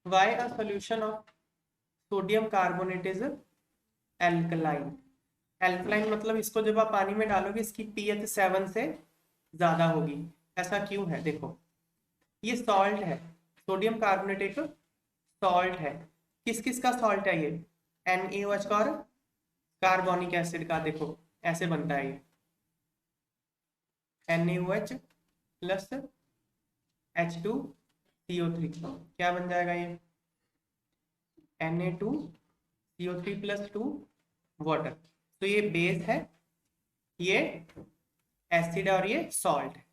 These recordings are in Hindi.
Why a solution of sodium carbonate is alkaline? Alkaline मतलब इसको जब आप पानी में डालोगे इसकी पीएच 7 से ज्यादा होगी। ऐसा क्यों है? देखो, ये सॉल्ट है, सोडियम कार्बोनेट एक सॉल्ट है। किस किस का सॉल्ट है ये? NaOH का और कार्बोनिक एसिड का। देखो ऐसे बनता है ये, NaOH प्लस H2CO3। क्या बन जाएगा ये? Na2CO3 plus 2 water. तो ये बेस है, ये एसिड और ये सॉल्ट है,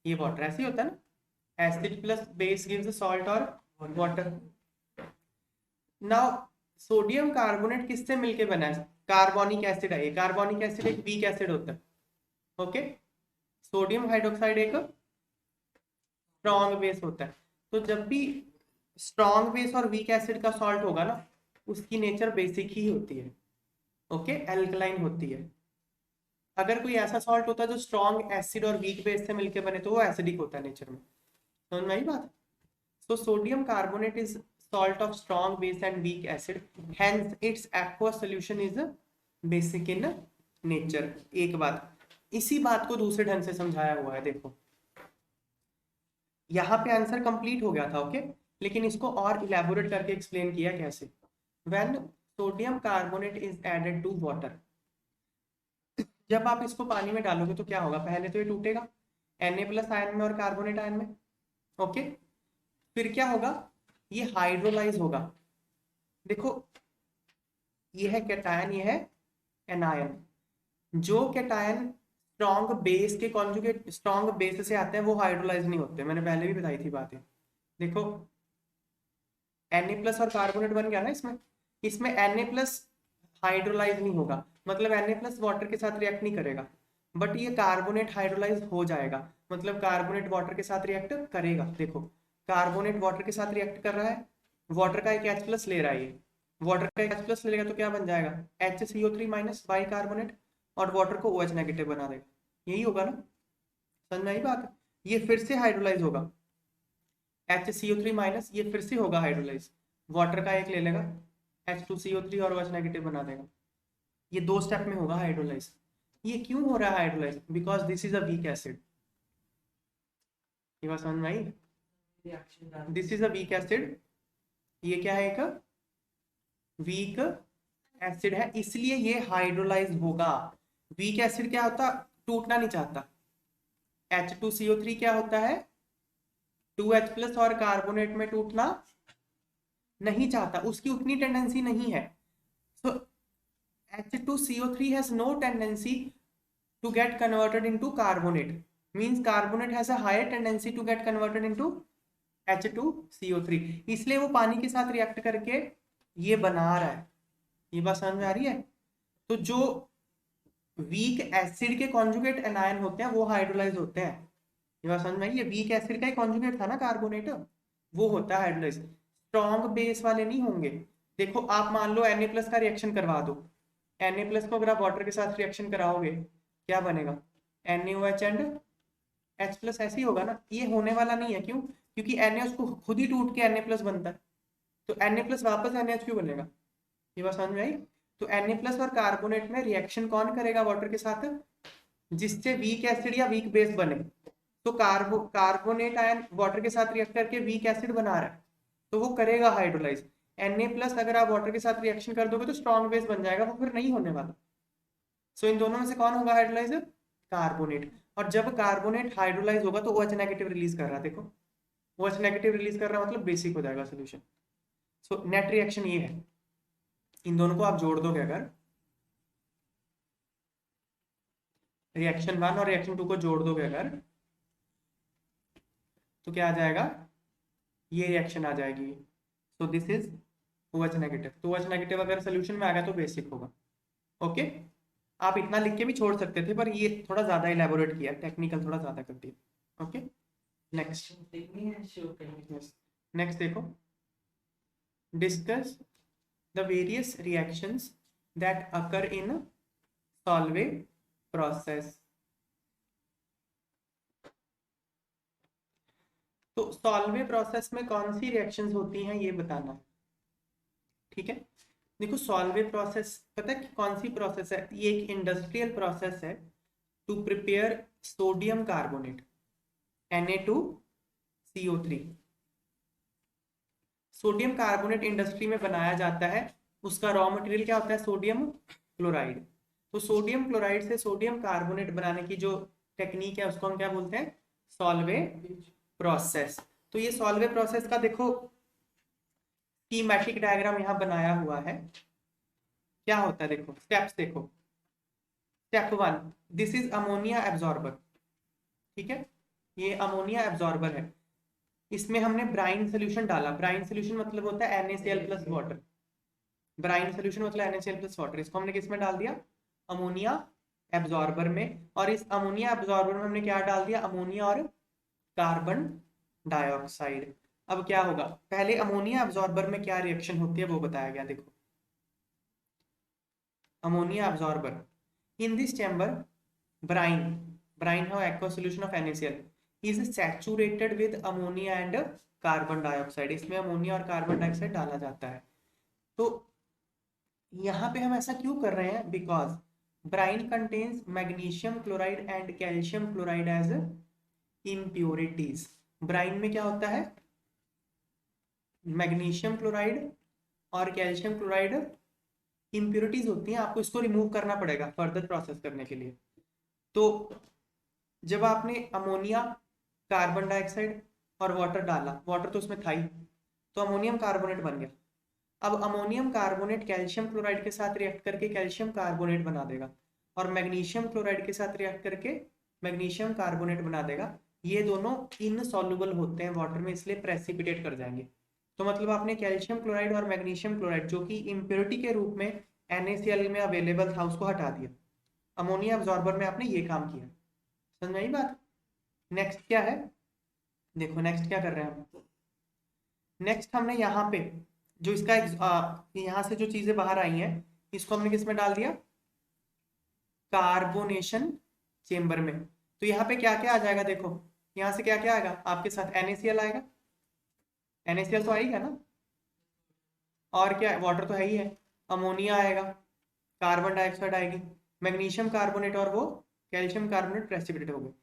ये वाटर। ऐसे ही होता है ना, acid plus base gives salt और वाटर। नाउ सोडियम कार्बोनेट किससे मिलके बना है? कार्बोनिक एसिड है। ये कार्बोनिक एसिड एक वीक एसिड होता है। ओके, सोडियम हाइड्रोक्साइड एक स्ट्रॉन्ग बेस होता है। तो जब भी स्ट्रॉन्ग बेस और वीक एसिड का सॉल्ट होगा ना, उसकी नेचर बेसिक ही होती है। ओके, एल्कलाइन होती है। अगर कोई ऐसा सॉल्ट होता है जो स्ट्रॉन्ग एसिड और वीक बेस से मिलकर बने, तो वो एसिडिक होता है नेचर में। समझ में आई बात? So sodium carbonate is salt of strong base and weak acid, hence its aqueous solution is basic in nature। एक बात, इसी बात को दूसरे ढंग से समझाया हुआ है। देखो यहाँ पे आंसर कंप्लीट हो गया था, ओके, लेकिन इसको और इलेबोरेट करके एक्सप्लेन किया कैसे। When sodium carbonate is added to water, जब आप इसको पानी में डालोगे तो क्या होगा? पहले तो ये टूटेगा Na प्लस आयन में और कार्बोनेट आयन में। ओके, फिर क्या होगा? ये हाइड्रोलाइज होगा। देखो, ये है कैटायन, ये है एनायन। जो कैटायन स्ट्रॉन्ग बेस के कॉन्जुगेट स्ट्रॉन्ग बेस से आते हैं वो हाइड्रोलाइज नहीं होते। मैंने पहले भी बताई थी बातें। देखो Na प्लस और कार्बोनेट बन गया ना इसमें, इसमें Na प्लस हाइड्रोलाइज नहीं होगा, मतलब Na प्लस वाटर के साथ रिएक्ट नहीं करेगा, बट ये कार्बोनेट हाइड्रोलाइज हो जाएगा, मतलब कार्बोनेट वाटर के साथ रिएक्ट करेगा। देखो, कार्बोनेट वाटर के साथ रिएक्ट कर रहा है, वाटर का एक H प्लस ले रहा है, ये वाटर का एक H प्लस लेगा तो क्या बन जाएगा? HCO3 माइनस बाई कार्बोनेट, और वाटर को OH नेगेटिव बना देगा। यही होगा ना? समझ में आई बात? ये फिर से हाइड्रोलाइज होगा, HCO3 माइनस, ये फिर से होगा हाइड्रोलाइज, वाटर का एक ले लेगा H2CO3 और OH नेगेटिव बना देगा। ये 2 स्टेप में होगा हाइड्रोलाइज। ये क्यों हो रहा है hydrolyse? Because this is a weak acid. ये बात समझ में आई? This is a weak acid, ये क्या है? एक वीक एसिड है, इसलिए ये हाइड्रोलाइज होगा। वीक एसिड क्या होता? टूटना नहीं चाहता। H2CO3 क्या होता है? 2H प्लस और कार्बोनेट में टूटना नहीं चाहता, उसकी उतनी टेंडेंसी नहीं है। so H2CO3 has no tendency to get converted into carbonate, means carbonate has a higher tendency to get converted into H2CO3, इसलिए वो पानी के साथ रिएक्ट करके ये बना रहा है। ये बात समझ में आ रही है? तो जो वीक एसिड के कॉन्जुगेट एनायन होते हैं वो हाइड्रोलाइज होते हैं। ये बात समझ में आई? ये वीक एसिड का ही कॉन्जुगेट था ना कार्बोनेट, वो होता है हाइड्रोलाइज, स्ट्रॉन्ग बेस वाले नहीं होंगे। देखो आप मान लो Na प्लस का रिएक्शन करवा दो, Na प्लस को अगर आप वाटर के साथ रिएक्शन कराओगे क्या बनेगा? NaOH and H plus. ऐसे ही होगा ना? ये होने वाला नहीं है। क्यों? क्योंकि Na उसको खुद ही टूट के Na प्लस बनता है, तो Na प्लस वापस NaH क्यों बनेगा? ये बात समझ में आई? तो Na प्लस और कार्बोनेट में रिएक्शन कौन करेगा वाटर के साथ? जिससे वीक एसिड या वीक बेस बने। तो कार्बोनेट आयन वाटर के साथ रिएक्ट करके वीक एसिड बना रहा है, तो वो करेगा हाइड्रोलाइज। Na प्लस अगर आप वाटर के साथ रिएक्शन कर दोगे तो स्ट्रॉन्ग बेस बन जाएगा, वो फिर नहीं होने वाला। सो इन दोनों में से कौन होगा हाइड्रोलाइज? कार्बोनेट। और जब कार्बोनेट हाइड्रोलाइज होगा तो OH नेगेटिव रिलीज कर रहा है। देखो OH नेगेटिव रिलीज कर रहा है, मतलब बेसिक हो जाएगा सोल्यूशन। सो नेट रिएक्शन ये है। इन दोनों को आप जोड़ दोगे अगर, रिएक्शन 1 और रिएक्शन 2 को जोड़ दोगे अगर, तो क्या आ जाएगा? ये रिएक्शन आ जाएगी। So this is OH negative. तो OH नेगेटिव अगर सोल्यूशन में आ गया तो बेसिक होगा। ओके, आप इतना लिख के भी छोड़ सकते थे, पर ये थोड़ा ज्यादा इलेबोरेट किया, टेक्निकल थोड़ा ज्यादा कर दिया। Okay, next. नेक्स्ट देखो, discuss the various reactions that occur in Solvay process। तो सॉल्वे प्रोसेस में कौन सी रिएक्शंस होती हैं ये बताना है, ठीक है। देखो सॉल्वे प्रोसेस पता है कि कौन सी प्रोसेस है, ये एक इंडस्ट्रियल प्रोसेस है to prepare sodium carbonate Na2CO3। Sodium carbonate industry में बनाया जाता है, उसका रॉ मटेरियल क्या होता है, सोडियम क्लोराइड। तो सोडियम क्लोराइड से सोडियम कार्बोनेट बनाने की जो टेक्निक है उसको हम क्या बोलते हैं, सॉल्वे प्रोसेस। तो ये सॉल्वे प्रोसेस का देखो स्कीमेटिक डायग्राम यहाँ बनाया हुआ है, क्या होता है देखो, स्टेप्स देखो। Step 1, this is ammonia absorber, ठीक है, ये अमोनिया एब्जॉर्बर है। इसमें हमने ब्राइन सोल्यूशन डाला, ब्राइन सोल्यूशन मतलब होता है NaCl plus water, brine solution मतलब NaCl प्लस वाटर। इसको हमने किस में डाल दिया, अमोनिया एब्जॉर्बर में। और इस अमोनिया एब्जॉर्बर में हमने क्या डाल दिया, अमोनिया और कार्बन डाइऑक्साइड। अब क्या होगा, पहले अमोनिया एब्जॉर्बर में क्या रिएक्शन होती है वो बताया गया, देखो ammonia absorber in this chamber brine, brine है aqua solution of NaCl is saturated with ammonia and carbon dioxide. इसमें अमोनिया और कार्बन डाइऑक्साइड डाला जाता है। तो यहाँ पे हम ऐसा क्यों कर रहे हैं, because brine contains magnesium chloride and calcium chloride as impurities. Brine में क्या होता है, मैग्नीशियम क्लोराइड और कैल्शियम क्लोराइड इम्प्योरिटीज होती हैं, आपको इसको रिमूव करना पड़ेगा फर्दर प्रोसेस करने के लिए। तो जब आपने अमोनिया, कार्बन डाइऑक्साइड और वाटर डाला, वाटर तो उसमें था ही, तो अमोनियम कार्बोनेट बन गया। अब अमोनियम कार्बोनेट कैल्शियम क्लोराइड के साथ रिएक्ट करके कैल्शियम कार्बोनेट बना देगा, और मैग्नीशियम क्लोराइड के साथ रिएक्ट करके मैग्नीशियम कार्बोनेट बना देगा। ये दोनों इनसॉल्युबल होते हैं वाटर में, इसलिए प्रेसिपिटेट कर जाएंगे। तो मतलब आपने कैल्शियम क्लोराइड और मैग्नीशियम क्लोराइड जो कि इम्प्योरिटी के रूप में NaCl में अवेलेबल था उसको हटा दिया, अमोनिया एब्जॉर्बर में आपने ये काम किया। समझ में आई बात। नेक्स्ट क्या है, देखो नेक्स्ट क्या कर रहे हैं हम, नेक्स्ट हमने यहाँ पे जो इसका यहाँ से जो चीजें बाहर आई हैं इसको हमने किस में डाल दिया, कार्बोनेशन चेम्बर में। तो यहाँ पे क्या क्या आ जाएगा, देखो यहाँ से क्या क्या आएगा आपके साथ, NaCl आएगा, NaCl तो आएगा ना, और क्या, वाटर तो है ही है, अमोनिया आएगा, कार्बन डाइऑक्साइड आएगी, मैग्नीशियम कार्बोनेट और वो कैल्शियम कार्बोनेट प्रेसिपिटेट हो गए।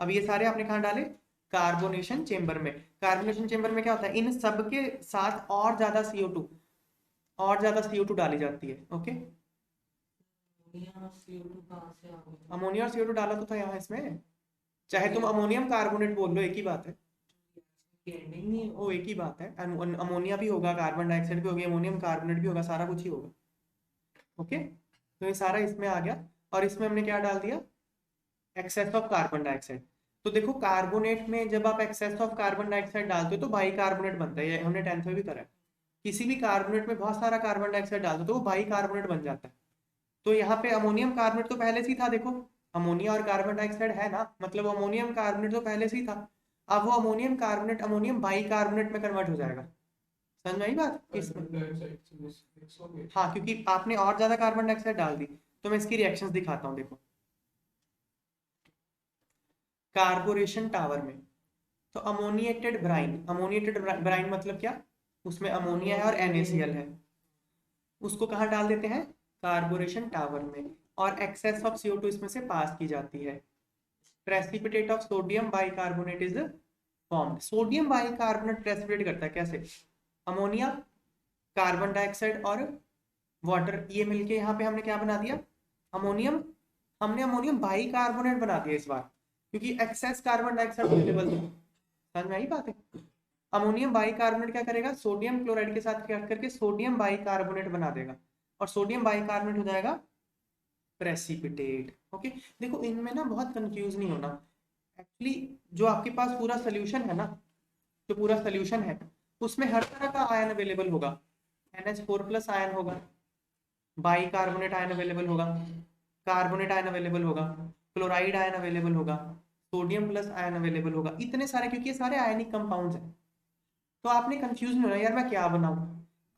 अब ये सारे आपने कहाँ डाले, कार्बोनेशन चेम्बर में। कार्बोनेशन चेम्बर में क्या होता है, इन सब के साथ और ज्यादा CO2, और ज्यादा CO2 डाली जाती है। ओके, अमोनिया और CO2 डाला तो था यहाँ इसमें, चाहे तुम अमोनियम कार्बोनेट बोल लो एक ही बात है, वो एक ही बात है। अमोनिया भी होगा, कार्बन डाइऑक्साइड भी होगी, अमोनियम कार्बोनेट भी होगा, सारा कुछ ही होगा। ओके, तो ये सारा इसमें आ गया। और इसमें हमने क्या डाल दिया, एक्सेस ऑफ कार्बन डाइऑक्साइड। तो देखो कार्बोनेट में जब आप एक्सेस ऑफ कार्बन डाइऑक्साइड डालते हो तो बाई कार्बोनेट बनता है, ये हमने 10th में भी करा है। किसी भी कार्बोनेट में बहुत सारा कार्बन डाइऑक्साइड डाल दो तो वो बाई कार्बोनेट बन जाता है। तो यहाँ पे अमोनियम कार्बोनेट तो पहले से ही था, देखो अमोनिया और कार्बन डाइऑक्साइड है ना, मतलब अमोनियम कार्बोनेट तो पहले से ही था। अब वो ammonium carbonate ammonium by carbonate में कन्वर्ट हो जाएगा। समझ में आई बात इसमें, हाँ क्योंकि आपने और ज्यादा कार्बन डाइऑक्साइड डाल दी। तो मैं इसकी रिएक्शंस दिखाता हूँ, देखो कार्बोरेशन टावर में, तो अमोनिएटेड ब्राइन, अमोनिएटेड ब्राइन मतलब क्या, उसमें अमोनिया है और NaCl है, उसको कहाँ डाल देते हैं, कार्बोरेशन टावर में, और एक्सेस ऑफ CO2 इसमें से पास की जाती है। Precipitate of sodium bicarbonate is formed. Sodium bicarbonate precipitate करता है कैसे, अमोनिया, कार्बन डाइऑक्साइड और वाटर ये मिलके यहाँ पे हमने क्या बना दिया, अमोनियम। हमने अमोनियम बाइकार्बोनेट बना दिया इस बार, क्योंकि एक्सेस कार्बन डाइऑक्साइड अवेलेबल है। समझ में आई बात है। अमोनियम बाइकार्बोनेट क्या करेगा, सोडियम क्लोराइड के साथ रिएक्ट करके सोडियम बाइकार्बोनेट बना देगा, और सोडियम बाइकार्बोनेट हो जाएगा प्रेसिपिटेट। ओके, देखो इनमें ना बहुत कंफ्यूज नहीं होना। एक्चुअली जो आपके पास पूरा सोल्यूशन है ना, जो पूरा सोल्यूशन है उसमें हर तरह का आयन अवेलेबल होगा, NH4+ आयन होगा, बाइकार्बोनेट आयन अवेलेबल होगा, कार्बोनेट आयन अवेलेबल होगा, क्लोराइड आयन अवेलेबल होगा, सोडियम प्लस आयन अवेलेबल होगा, इतने सारे, क्योंकि ये सारे आयनिक कंपाउंड्स हैं। तो आपने कंफ्यूज नहीं होना यार मैं क्या बनाऊं।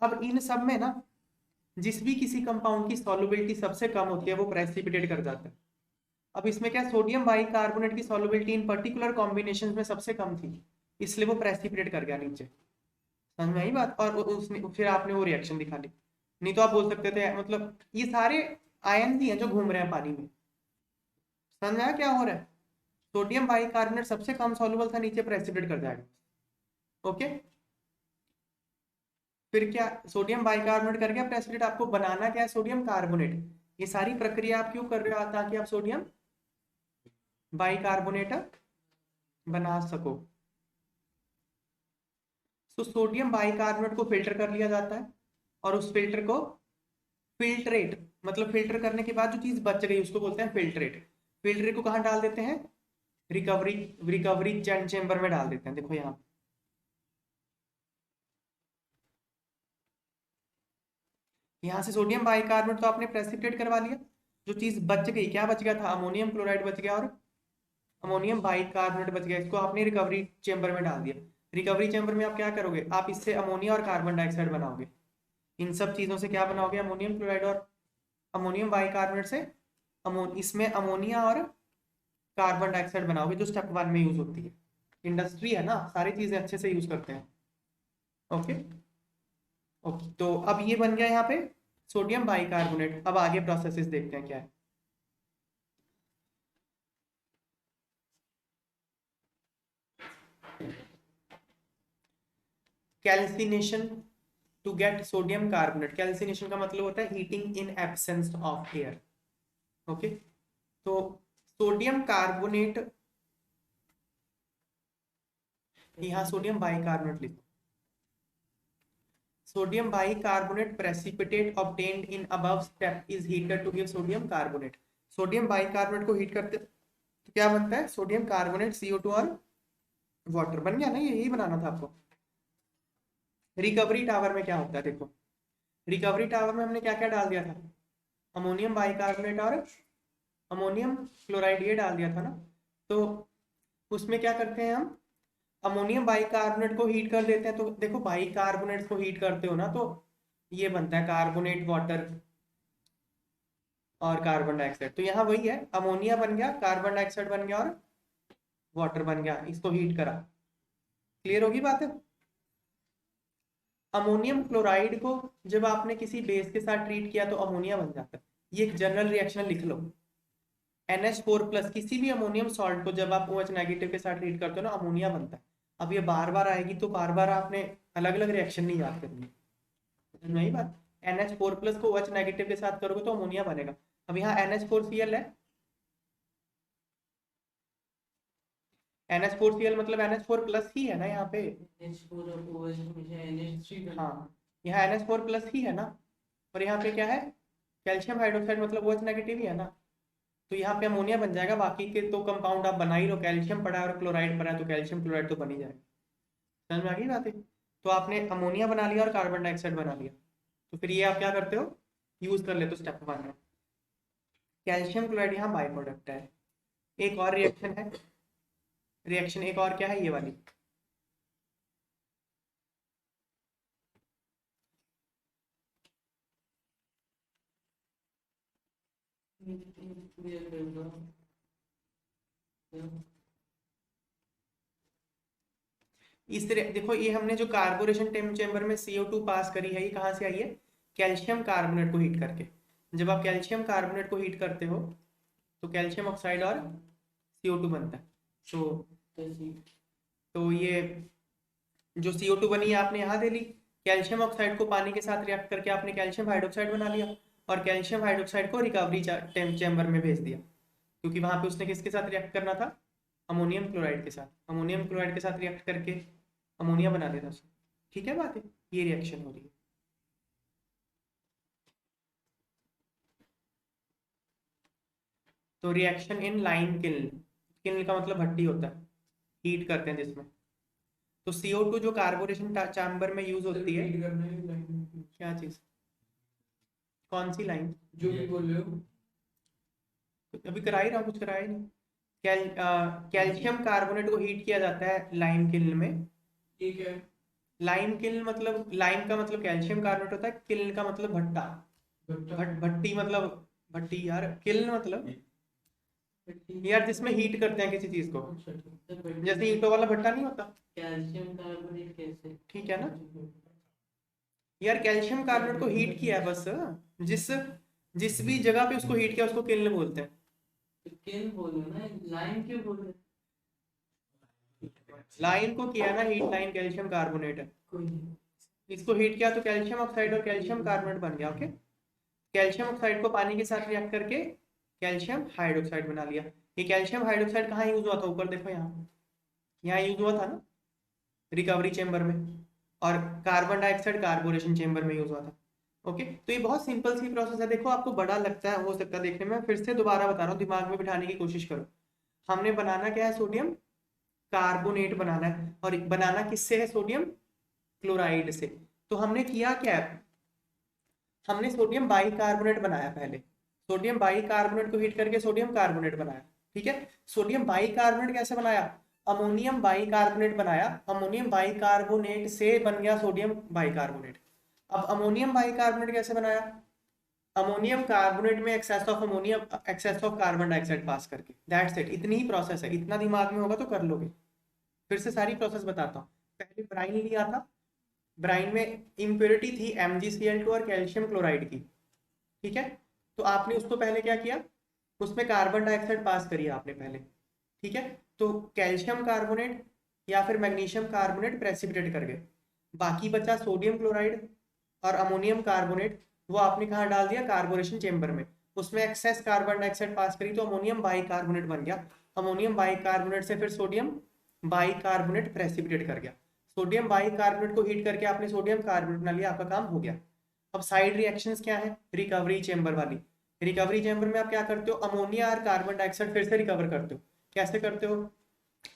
अब इन सब में ना जिस भी किसी कंपाउंड की सॉल्युबिलिटी सबसे कम होती है वो प्रेसिपिटेट कर जाता है। अब इसमें क्या, सोडियम बाइकार्बोनेट की सॉल्युबिलिटी इन पर्टिकुलर कॉम्बिनेशन में सबसे कम थी, इसलिए वो प्रेसिपिटेट कर गया नीचे। समझ में आई बात? और उसने फिर आपने वो रिएक्शन दिखा ली। नहीं तो आप बोल सकते थे मतलब ये सारे आयन ही हैं जो घूम रहे हैं पानी में। समझ में आया क्या हो रहा है? सोडियम बाइकार्बोनेट सबसे कम सॉल्युबल था, नीचे प्रेसिपिटेट कर जाएगा। ओके, फिर क्या सोडियम बाइकार्बोनेट कर गया प्रेसिपिटेट, आपको बनाना क्या है? Sodium carbonate. ये सारी प्रक्रिया आप क्यों कर रहे हो? ताकि आप सोडियम बाइकार्बोनेट बना सको। तो सोडियम बाइकार्बोनेट को फिल्टर कर लिया जाता है और उस फिल्टर को फिल्ट्रेट, मतलब फिल्टर करने के बाद जो चीज बच गई उसको बोलते हैं फिल्ट्रेट। फिल्ट्रेट को कहाँ डाल देते हैं? रिकवरी रिकवरी चैम्बर में डाल देते हैं। देखो यहाँ से सोडियम बाइकार्बोनेट तो आपने प्रेसिपिटेट करवा लिया, जो चीज बच गई, क्या बच गया था? अमोनियम क्लोराइड बच गया और अमोनियम बाइकार्बोनेट बच गया। इसको आपने रिकवरी चेंबर में डाल दिया। रिकवरी चेंबर में आप क्या करोगे? आप इससे अमोनिया और कार्बन डाइऑक्साइड बनाओगे। इन सब चीजों से क्या बनाओगे? अमोनियम क्लोराइड और अमोनियम बाइकार्बोनेट से इसमें अमोनिया और कार्बन डाइऑक्साइड बनाओगे, जो स्टेप 1 में यूज होती है। इंडस्ट्री है ना, सारी चीजें अच्छे से यूज करते हैं। ओके ओके, तो अब ये बन गया यहाँ पे सोडियम बाइकार्बोनेट। अब आगे प्रोसेसेस देखते हैं क्या है। Calcination to get sodium carbonate. Calcination का मतलब होता है heating in absence of air. Okay, तो सोडियम कार्बोनेट, यहाँ सोडियम बाइकार्बोनेट लिखो। Sodium bicarbonate precipitate obtained in above step is heated to give sodium carbonate. Sodium bicarbonate को हीट करते तो क्या बनता है? सोडियम कार्बोनेट, CO2 और वाटर बन गया ना। यही बनाना था आपको। रिकवरी टावर में क्या होता है देखो, रिकवरी टावर में हमने क्या क्या डाल दिया था? अमोनियम बाइकार्बोनेट और अमोनियम क्लोराइड ये डाल दिया था ना। तो उसमें क्या करते हैं हम? अमोनियम बाइकार्बोनेट को हीट कर देते हैं। तो देखो बाइकार्बोनेट को हीट करते हो ना, तो ये बनता है कार्बोनेट वाटर और कार्बन डाइऑक्साइड। तो यहाँ वही है, अमोनिया बन गया, कार्बन डाइऑक्साइड बन गया और वाटर बन गया। इसको हीट करा। क्लियर होगी बात है? अमोनियम क्लोराइड को जब आपने किसी बेस के साथ ट्रीट किया तो अमोनिया बन जाता है। ये एक जनरल रिएक्शन लिख लो। NH4+ किसी भी अमोनियम सॉल्ट को जब आप OH नेगेटिव के साथ ट्रीट करते हो ना, अमोनिया बनता है। अब ये बार बार आएगी तो बार बार आपने अलग अलग रिएक्शन नहीं याद करनी। नहीं बात, NH4+ को OH नेगेटिव के साथ करोगे तो अमोनिया बनेगा। अब यहाँ NH4Cl है, NH4Cl मतलब NH4+ ही है ना यहाँ पे। हाँ, यहाँ NH4+ ही है ना। और यहाँ पे क्या है? कैल्शियम हाइड्रोक्साइड मतलब OH नेगेटिव ही है ना। तो यहाँ पे अमोनिया बन जाएगा। बाकी के तो कंपाउंड आप बना ही लो, कैल्शियम पड़ा है और क्लोराइड पड़ा है, तो कैल्शियम क्लोराइड तो बन ही जाएगा। समझ में आ गई बात है? तो आपने अमोनिया बना लिया और कार्बन डाइऑक्साइड बना लिया। तो फिर ये आप क्या करते हो? यूज कर लेते हो स्टेप 1 में। कैल्शियम क्लोराइड यहाँ बाई प्रोडक्ट है। एक और रिएक्शन है, रिएक्शन एक और क्या है? ये वाली। इस तरह देखो, ये हमने जो कार्बोरेशन चेंबर में CO2 पास करी है, ये कहाँ से आई है? कैल्शियम कार्बोनेट को हीट करके। जब आप कैल्शियम कार्बोनेट को हीट करते हो तो कैल्शियम ऑक्साइड और CO2 बनता है। तो ये जो CO2 बनी है आपने यहाँ दे ली। कैल्शियम ऑक्साइड को पानी के साथ रिएक्ट करके आपने कैल्शियम हाइड्रोक्साइड बना लिया और कैल्शियम हाइड्रोक्साइड को रिकवरी चैम्बर में भेज दिया, क्योंकि वहां पे उसने किसके साथ रिएक्ट करना था? अमोनियम क्लोराइड के साथ। अमोनियम क्लोराइड के साथ रिएक्ट करके अमोनिया बना देना उसने। ठीक है बात है? ये रिएक्शन हो रही है। तो reaction in lime kiln, kiln का मतलब भट्टी होता है, हीट करते हैं जिसमें। तो CO2 जो कार्बोरेशन चैम्बर में यूज होती है। क्या चीज? कौन सी लाइन? जो भी बोल रहे हो। अभी करा ही रहा हूँ, कुछ कराया ही नहीं। कैल्शियम कार्बोनेट को हीट किया जाता है लाइम किल्न में। ठीक है। लाइम किल्न मतलब, लाइम का मतलब कैल्शियम कार्बोनेट होता है, किल्न का मतलब भट्टा। भट्टी मतलब भट्टी यार, किल्न मतलब यार जिसमें हीट करते हैं किसी चीज को, अच्छा, ठीक है। जैसे ईंटों वाला भट्टा नहीं होता, कैल्शियम कार्बोनेट कैसे? ठीक है ना यार। कैल्शियम कार्बोनेट को हीट किया है बस, जिस जिस भी जगह पे उसको हीट किया उसको किल्न बोलते हैं। तो किन बोलो ना, लाइन क्यों बोल रहे? लाइन को किया ना हीट, लाइन कैल्शियम कार्बोनेट है, कोई नहीं। इसको हीट किया तो कैल्शियम ऑक्साइड और कैल्शियम कार्बोनेट बन गया। ओके, कैल्शियम ऑक्साइड को पानी के साथ रिएक्ट करके कैल्शियम हाइड्रोक्साइड बना लिया। ये कैल्शियम हाइड्रोक्साइड कहाँ यूज हुआ था, ऊपर देखो यहाँ, यहाँ यूज हुआ था ना रिकवरी चेम्बर में, और कार्बन डाइऑक्साइड कार्बोरेशन चेम्बर में यूज हुआ था। ओके, तो ये बहुत सिंपल सी प्रोसेस है। देखो आपको बड़ा लगता है, हो सकता है देखने में, फिर से दोबारा बता रहा हूँ, दिमाग में बिठाने की कोशिश करो। हमने बनाना क्या है, सोडियम कार्बोनेट बनाना है, और बनाना किससे है, सोडियम क्लोराइड से। तो हमने किया क्या है, हमने सोडियम बाइकार्बोनेट बनाया पहले, सोडियम बाइकार्बोनेट को हीट करके सोडियम कार्बोनेट बनाया। ठीक है, सोडियम बाइकार्बोनेट कैसे बनाया, अमोनियम बाइकार्बोनेट बनाया, अमोनियम बाइकार्बोनेट से बन गया सोडियम बाइकार्बोनेट। अब अमोनियम बाइकार्बोनेट कैसे बनाया, अमोनियम कार्बोनेट में excess of ammonium, excess of carbon dioxide pass करके, दैट्स इट। इतनी ही प्रोसेस है, इतना दिमाग में होगा तो कर लोगे। फिर से सारी प्रोसेस बताता हूँ। पहले ब्राइन लिया था, ब्राइन में इम्प्योरिटी थी MgCl2 और कैल्शियम क्लोराइड की। ठीक है, तो आपने उसको पहले क्या किया, उसमें कार्बन डाइऑक्साइड पास करी आपने पहले। ठीक है, तो कैल्शियम कार्बोनेट या फिर मैग्नीशियम कार्बोनेट प्रेसिपिटेट कर गए, बाकी बचा सोडियम क्लोराइड और अमोनियम कार्बोनेट, वो आपने कहाँ डाल दिया, कार्बोरेशन चेम्बर में। उसमें एक्सेस कार्बन डाइऑक्साइड पास करी तो अमोनियम बाइकार्बोनेट बन गया। अमोनियम बाइकार्बोनेट से फिर सोडियम बाइकार्बोनेट प्रेसिपिटेट कर गया। सोडियम बाइकार्बोनेट को हीट करके आपने सोडियम कार्बोनेट बना लिया, आपका काम हो गया। अब साइड रिएक्शंस क्या है, रिकवरी चेम्बर वाली। रिकवरी चेम्बर में आप क्या करते हो, अमोनिया और कार्बन डाइऑक्साइड फिर से रिकवर करते हो। कैसे करते हो,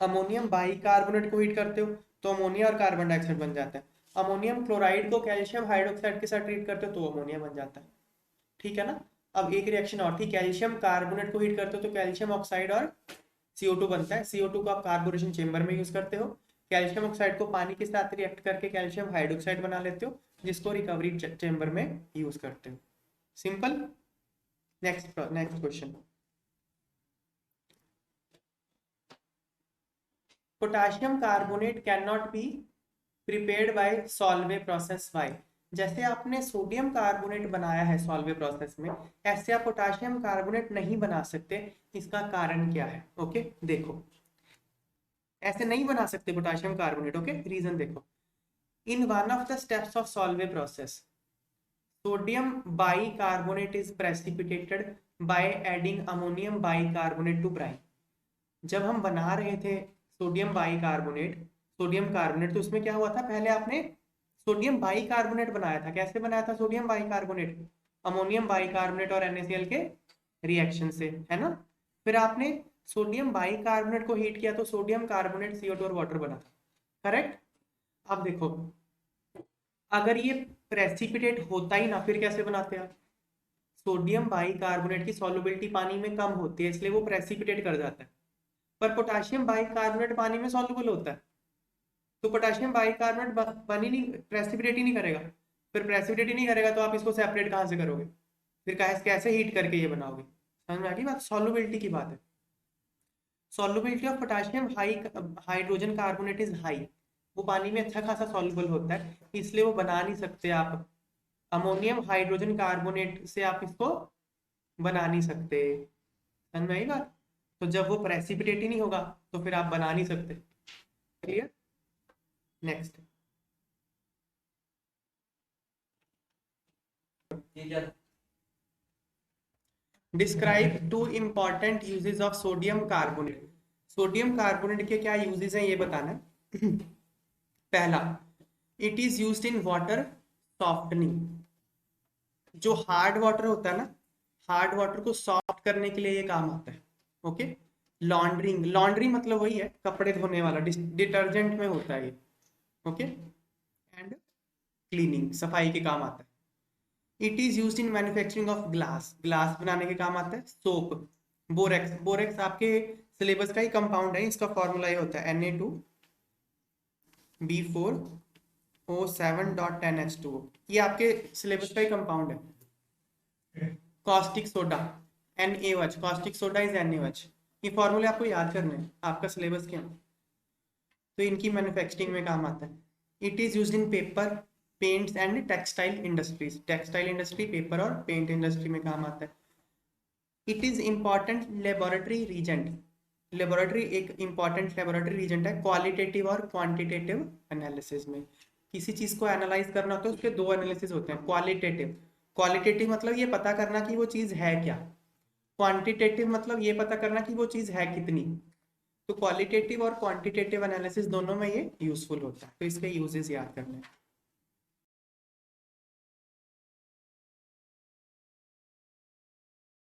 अमोनियम बाइकार्बोनेट को हीट करते हो तो अमोनिया और कार्बन डाइऑक्साइड बन जाता है। अमोनियम क्लोराइड को कैल्शियम हाइड्रोक्साइड के साथ ट्रीट करते हो तो अमोनिया बन जाता है। ठीक है ना। अब एक रिएक्शन और थी, कैल्शियम कार्बोनेट को हीट करते हो तो कैल्शियम ऑक्साइड और CO2 बनता है। CO2 को आप कार्बोरेशन चेम्बर में यूज करते हो। कैल्शियम ऑक्साइड को पानी के साथ रिएक्ट करके कैल्शियम हाइड्रोक्साइड बना लेते हो, जिसको रिकवरी चेम्बर में यूज करते हो। Simple. Next next question, potassium carbonate can not be prepared by Solvay process by. जैसे आपने सोडियम कार्बोनेट बनाया है सॉल्वे प्रोसेस में, ऐसे आप पोटाशियम कार्बोनेट नहीं बना सकते। इसका कारण क्या है, ओके देखो, ऐसे नहीं बना सकते पोटाशियम कार्बोनेट। ओके, रीजन देखो, in one of the steps of Solvay process sodium bicarbonate is precipitated by adding ammonium bicarbonate to brine. जब हम बना रहे थे सोडियम बाइकार्बोनेट, सोडियम कार्बोनेट, तो उसमें क्या हुआ था, पहले आपने सोडियम बाइकार्बोनेट बनाया था। कैसे बनाया था सोडियम बाइकार्बोनेट, अमोनियम बाइकार्बोनेट और NaCl के रिएक्शन से, है ना। फिर आपने सोडियम बाइकार्बोनेट को हीट किया तो सोडियम कार्बोनेट CO2 और वाटर बना था, करेक्ट। अब देखो, अगर ये प्रेसिपिटेट होता ही ना, फिर कैसे बनाते आप, सोडियम बाइकार्बोनेट की सॉल्युबिलिटी पानी में कम होती है, इसलिए वो प्रेसिपिटेट कर जाता है। पर पोटाशियम बाइकार्बोनेट पानी में सॉल्युबल होता है, तो पोटाशियम बाइकार्बोनेट बन ही नहीं, प्रेसिपिटेट ही नहीं करेगा। फिर प्रेसिपिटेट ही नहीं करेगा तो आप इसको सेपरेट कहाँ से करोगे, फिर कैसे हीट करके ये बनाओगे। समझ में आ गई बात, सॉल्युबिलिटी की बात है। Solubility of potassium hydrogen carbonate is high, वो पानी में अच्छा खासा सॉल्युबल होता है, इसलिए वो बना नहीं सकते आप। अमोनियम हाइड्रोजन कार्बोनेट से आप इसको बना नहीं सकते। समझ में आई बात। तो जब वो प्रेसिपिटेट ही नहीं होगा तो फिर आप बना नहीं सकते। Clear. Next, describe 2 important uses of sodium carbonate. Sodium carbonate के क्या यूजेस हैं ये बताना है। पहला, it is used in water softening. जो हार्ड वाटर होता है ना, हार्ड वाटर को सॉफ्ट करने के लिए ये काम आता है। ओके, लॉन्ड्रिंग, लॉन्ड्री मतलब वही है कपड़े धोने वाला, डिटर्जेंट में होता है ये। ओके, एंड क्लीनिंग, सफाई के काम आता है। It is used in manufacturing of glass, glass बनाने के काम आता है। सोप, बोरेक्स, बोरेक्स आपके सिलेबस का ही कंपाउंड है, इसका फॉर्मूला ये होता है Na2B4O7.10H2O, ये आपके सिलेबस का ही कंपाउंड है। Caustic soda, NaOH, caustic soda is NaOH। ये फॉर्मूले आपको याद करने हैं, आपका सिलेबस क्या है, तो इनकी मैन्युफैक्चरिंग में काम आता है। It is used in paper, paints and textile industries, textile industry, paper और पेंट इंडस्ट्री में काम आता है। It is important laboratory reagent, laboratory एक इम्पॉर्टेंट लेबोरेटरी रीजेंट है क्वालिटेटिव और क्वांटिटेटिव एनालिसिस में। किसी चीज को एनालाइज करना होता है उसके दो एनालिसिस होते हैं, क्वालिटेटिव, क्वालिटेटिव मतलब ये पता करना कि वो चीज है क्या, क्वांटिटेटिव मतलब ये पता करना कि वो चीज है कितनी। तो क्वालिटेटिव और क्वांटिटेटिव एनालिसिस दोनों में ये यूजफुल होता है, तो इसके यूजेस याद करने हैं।